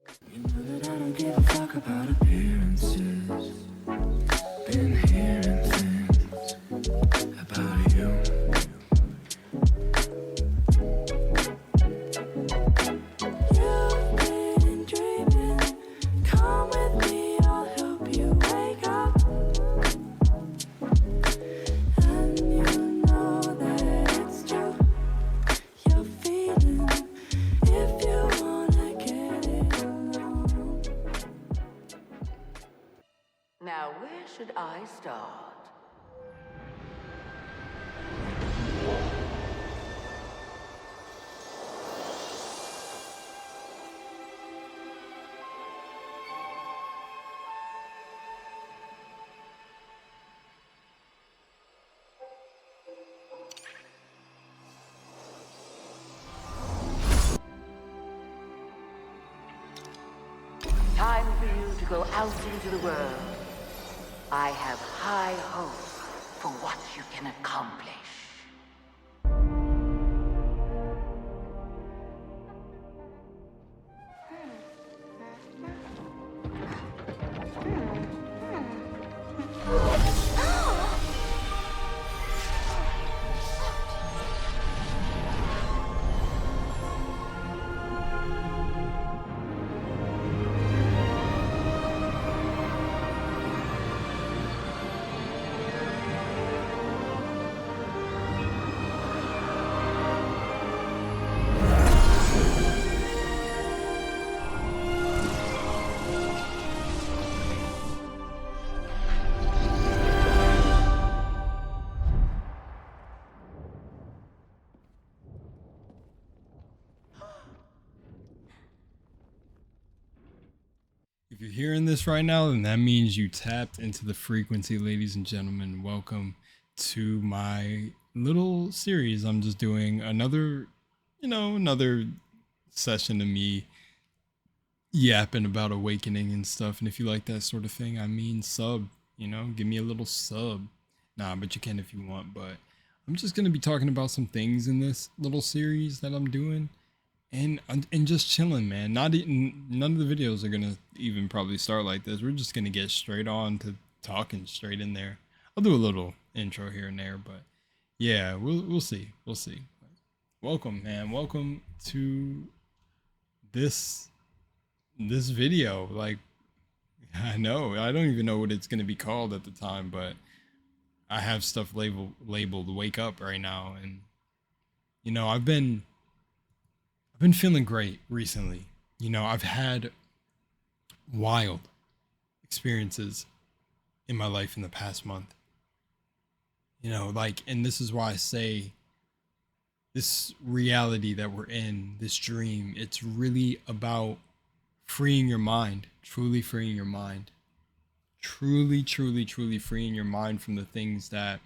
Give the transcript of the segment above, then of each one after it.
You know that I don't give a fuck about appearances. Been hearing things about you. You've been dreaming. Come with me, I'll help you wake up. And you know that it's true. You're feeling if you wanna get it alone. Now, where should I start? Time for you to go out into the world. I have high hopes for what you can accomplish. If you're hearing this right now, then that means you tapped into the frequency, ladies and gentlemen. Welcome to my little series. I'm just doing another session of me yapping about awakening and stuff. And if you like that sort of thing, I mean, give me a little sub. Nah, but you can if you want. But I'm just going to be talking about some things in this little series that I'm doing. And just chilling, man. None of the videos are gonna even probably start like this. We're just gonna get straight on to talking straight in there. I'll do a little intro here and there, but yeah, we'll see. We'll see. Welcome, man. Welcome to this video. Like, I know I don't even know what it's gonna be called at the time, but I have stuff labeled "Wake Up" right now, and I've been feeling great recently. I've had wild experiences in my life in the past month. And this is why I say this reality that we're in, this dream, it's really about freeing your mind, truly freeing your mind. Truly, truly, truly freeing your mind from the things that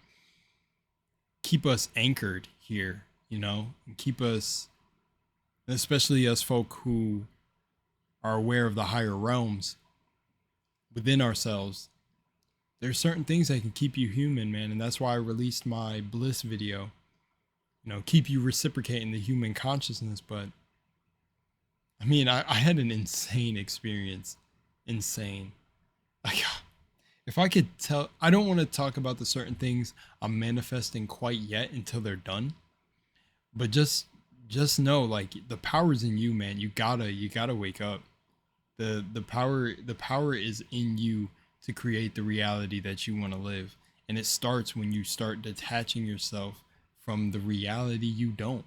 keep us anchored here, and keep us, especially us folk who are aware of the higher realms within ourselves. There's certain things that can keep you human, man, and that's why I released my bliss video. Keep you reciprocating the human consciousness. But I mean, I had an insane experience. Insane. Like, if I could tell, I don't want to talk about the certain things I'm manifesting quite yet until they're done. But just know, like, the power's in you, man. You gotta wake up. The power is in you to create the reality that you want to live. And it starts when you start detaching yourself from the reality you don't.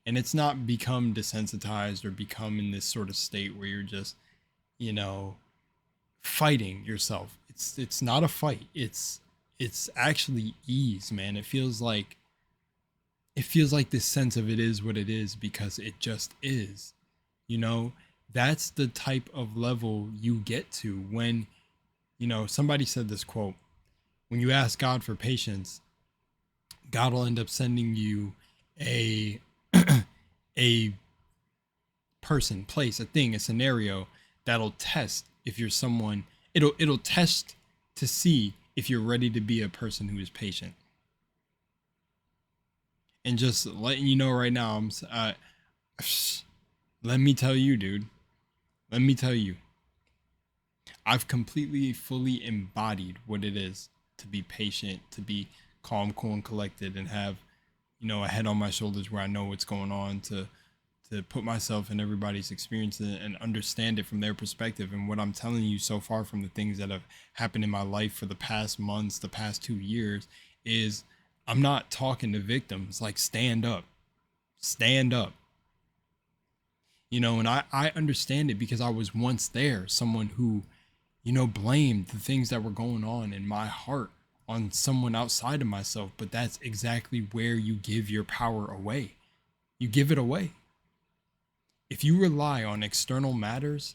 And it's not become desensitized or become in this sort of state where you're just, fighting yourself. It's not a fight. It's actually ease, man. It feels like this sense of it is what it is because it just is. That's the type of level you get to when, somebody said this quote: when you ask God for patience, God will end up sending you a a person, place, a thing, a scenario that'll test if you're someone. It'll test to see if you're ready to be a person who is patient. And just letting you know right now, let me tell you, dude, Let me tell you, I've completely, fully embodied what it is to be patient, to be calm, cool, and collected, and have, a head on my shoulders where I know what's going on, to put myself in everybody's experience and understand it from their perspective. And what I'm telling you so far from the things that have happened in my life for the past months, the past 2 years, is I'm not talking to victims. Like, stand up, stand up. And I understand it because I was once there, someone who, blamed the things that were going on in my heart on someone outside of myself. But that's exactly where you give your power away. You give it away. If you rely on external matters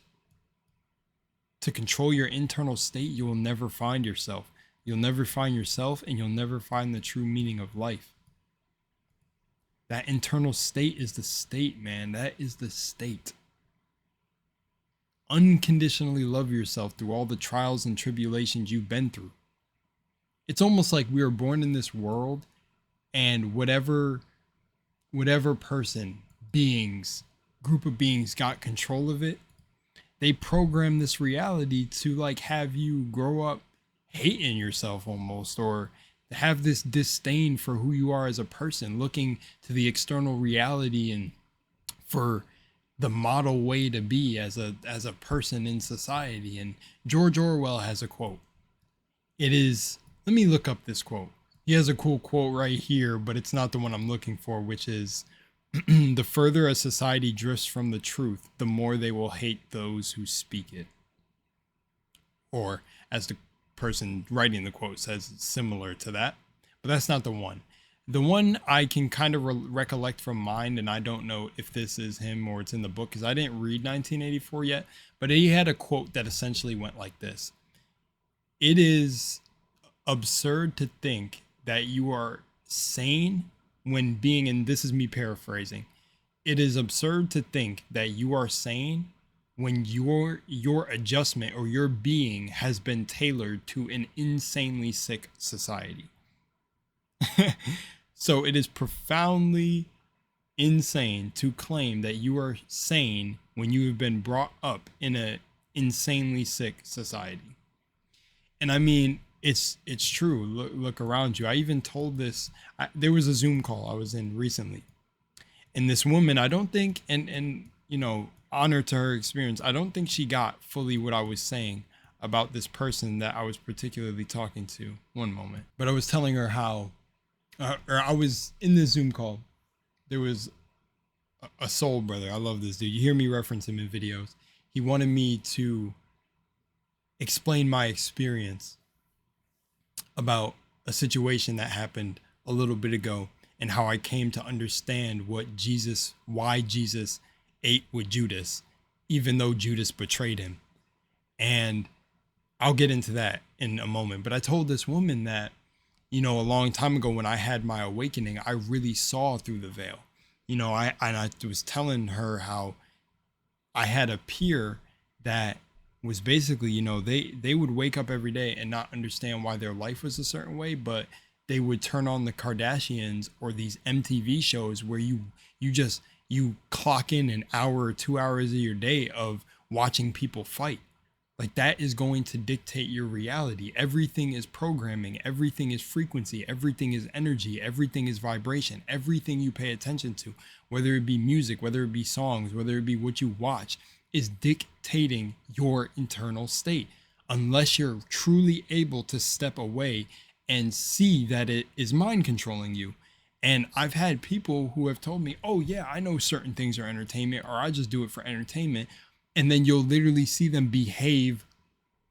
to control your internal state, you will never find yourself. You'll never find yourself, and you'll never find the true meaning of life. That internal state is the state, man. That is the state. Unconditionally love yourself through all the trials and tribulations you've been through. It's almost like we were born in this world, and whatever person, beings, group of beings got control of it, they program this reality to like have you grow up hating yourself almost, or have this disdain for who you are as a person, looking to the external reality and for the model way to be as a person in society. And George Orwell has a quote. It is, let me look up this quote. He has a cool quote right here, but it's not the one I'm looking for, which is, the further a society drifts from the truth, the more they will hate those who speak it. Or, as the person writing the quote says, it's similar to that, but that's not the one. The one I can kind of recollect from mind, and I don't know if this is him or it's in the book because I didn't read 1984 yet, but he had a quote that essentially went like this: "It is absurd to think that you are sane when being," and this is me paraphrasing, "it is absurd to think that you are sane when your adjustment or your being has been tailored to an insanely sick society." So it is profoundly insane to claim that you are sane when you have been brought up in an insanely sick society. And I mean, it's true. Look around you. I even told this. There was a Zoom call I was in recently, and this woman, I don't think, and honor to her experience, I don't think she got fully what I was saying about this person that I was particularly talking to. One moment. But I was telling her how, or I was in this Zoom call. There was a soul brother. I love this dude. You hear me reference him in videos. He wanted me to explain my experience about a situation that happened a little bit ago and how I came to understand why Jesus ate with Judas, even though Judas betrayed him. And I'll get into that in a moment. But I told this woman that, a long time ago when I had my awakening, I really saw through the veil. I was telling her how I had a peer that was basically, they would wake up every day and not understand why their life was a certain way, but they would turn on the Kardashians or these MTV shows where you clock in an hour or 2 hours of your day of watching people fight. Like, that is going to dictate your reality. Everything is programming, everything is frequency, everything is energy, everything is vibration, everything you pay attention to, whether it be music, whether it be songs, whether it be what you watch, is dictating your internal state. Unless you're truly able to step away and see that it is mind controlling you. And I've had people who have told me, oh yeah, I know certain things are entertainment, or I just do it for entertainment. And then you'll literally see them behave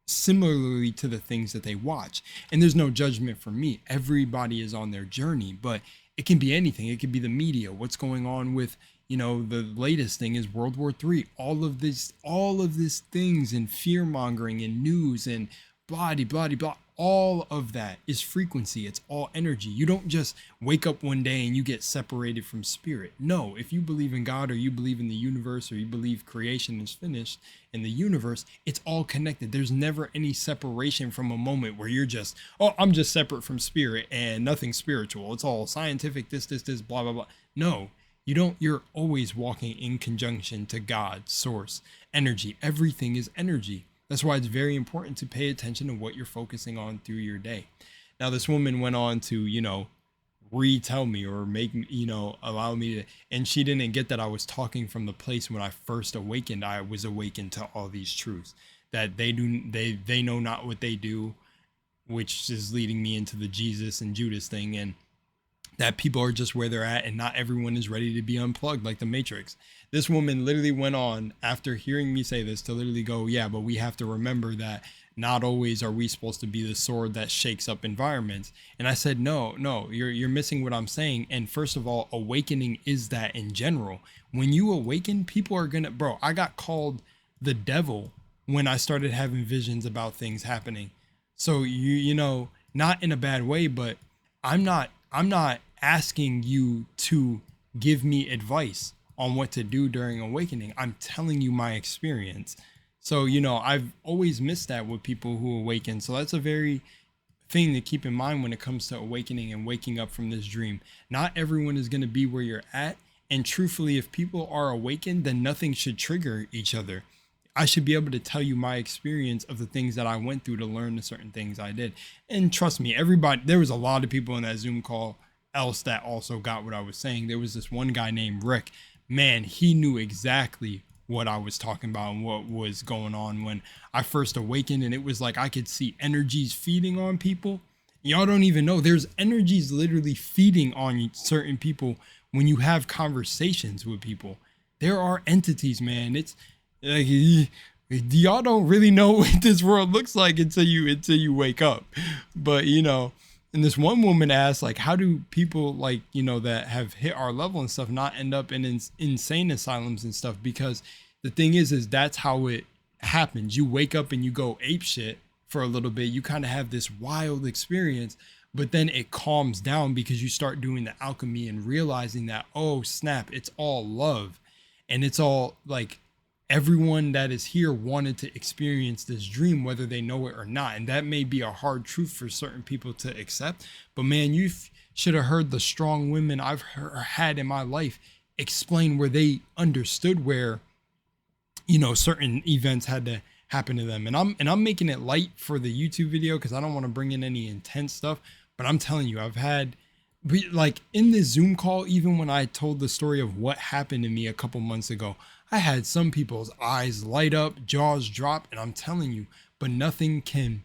similarly to the things that they watch. And there's no judgment from me. Everybody is on their journey, but it can be anything. It could be the media. What's going on with, the latest thing is World War III. All of these things and fear mongering and news and blah, blah, blah. All of that is frequency. It's all energy. You don't just wake up one day and you get separated from spirit. No, if you believe in God, or you believe in the universe, or you believe creation is finished in the universe, it's all connected. There's never any separation from a moment where you're just, oh, I'm just separate from spirit and nothing spiritual. It's all scientific, this, blah, blah, blah. No, You're always walking in conjunction to God, source, energy. Everything is energy. That's why it's very important to pay attention to what you're focusing on through your day. Now, this woman went on to, retell me or make me, allow me to, and she didn't get that I was talking from the place when I first awakened. I was awakened to all these truths that they know not what they do, which is leading me into the Jesus and Judas thing, and that people are just where they're at and not everyone is ready to be unplugged like the Matrix. This woman literally went on after hearing me say this to literally go, yeah, but we have to remember that not always are we supposed to be the sword that shakes up environments. And I said, no, you're missing what I'm saying. And first of all, awakening is that in general. When you awaken, people are gonna, bro, I got called the devil when I started having visions about things happening. So not in a bad way, but I'm not asking you to give me advice on what to do during awakening. I'm telling you my experience. So, I've always missed that with people who awaken. So that's a very thing to keep in mind when it comes to awakening and waking up from this dream. Not everyone is going to be where you're at. And truthfully, if people are awakened, then nothing should trigger each other. I should be able to tell you my experience of the things that I went through to learn the certain things I did. And trust me, there was a lot of people in that Zoom call else that also got what I was saying. There was this one guy named Rick. Man, he knew exactly what I was talking about and what was going on when I first awakened. And it was like I could see energies feeding on people. Y'all don't even know. There's energies literally feeding on certain people when you have conversations with people. There are entities, man. It's like y'all don't really know what this world looks like until you wake up. But and this one woman asked, like, how do people that have hit our level and stuff not end up in insane asylums and stuff? Because the thing is that's how it happens. You wake up and you go ape shit for a little bit. You kind of have this wild experience, but then it calms down because you start doing the alchemy and realizing that, oh snap, it's all love. And it's all like, everyone that is here wanted to experience this dream, whether they know it or not. And that may be a hard truth for certain people to accept. But man, you should have heard the strong women I've had in my life explain where they understood where, certain events had to happen to them. And I'm making it light for the YouTube video because I don't want to bring in any intense stuff. But I'm telling you, I've had, like in this Zoom call, even when I told the story of what happened to me a couple months ago, I had some people's eyes light up, jaws drop, and I'm telling you, but nothing can,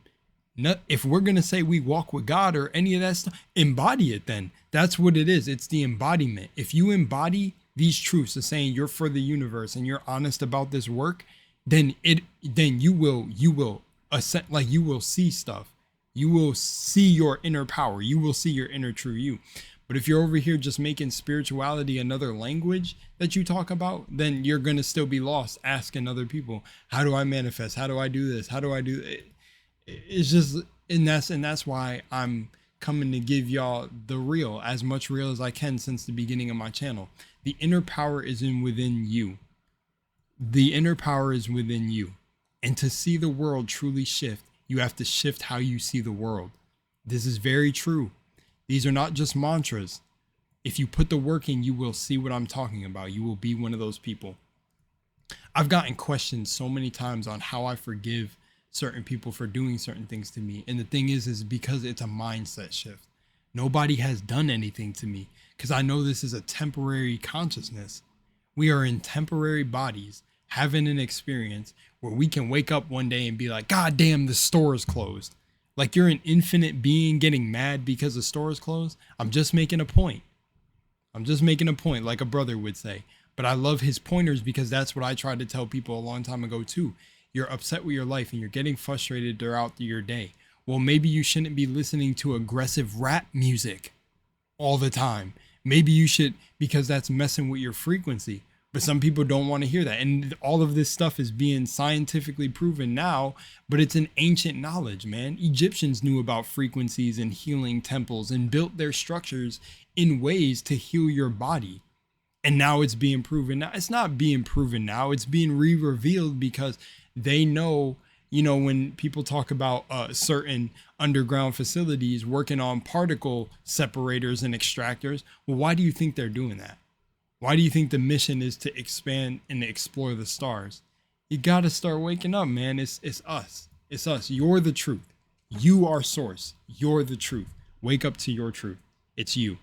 if we're going to say we walk with God or any of that stuff, embody it then. That's what it is. It's the embodiment. If you embody these truths of saying you're for the universe and you're honest about this work, then you will ascend, like you will see stuff. You will see your inner power. You will see your inner true you. But if you're over here just making spirituality another language that you talk about, then you're going to still be lost asking other people, how do I manifest? How do I do this? How do I do it? It's just, and that's why I'm coming to give y'all the real, as much real as I can since the beginning of my channel. The inner power is within you. The inner power is within you. And to see the world truly shift, you have to shift how you see the world. This is very true. These are not just mantras. If you put the work in, you will see what I'm talking about. You will be one of those people. I've gotten questions so many times on how I forgive certain people for doing certain things to me. And the thing is because it's a mindset shift. Nobody has done anything to me because I know this is a temporary consciousness. We are in temporary bodies having an experience where we can wake up one day and be like, God damn, the store is closed. Like you're an infinite being getting mad because the store is closed. I'm just making a point. Like a brother would say. But I love his pointers because that's what I tried to tell people a long time ago too. You're upset with your life and you're getting frustrated throughout your day. Well, maybe you shouldn't be listening to aggressive rap music all the time. Maybe you should, because that's messing with your frequency. But some people don't want to hear that. And all of this stuff is being scientifically proven now, but it's an ancient knowledge, man. Egyptians knew about frequencies and healing temples and built their structures in ways to heal your body. And now it's being proven. Now it's not being proven now. It's being re-revealed because they know, when people talk about certain underground facilities working on particle separators and extractors, well, why do you think they're doing that? Why do you think the mission is to expand and explore the stars? You gotta start waking up, man. It's us. It's us. You're the truth. You are source. You're the truth. Wake up to your truth. It's you.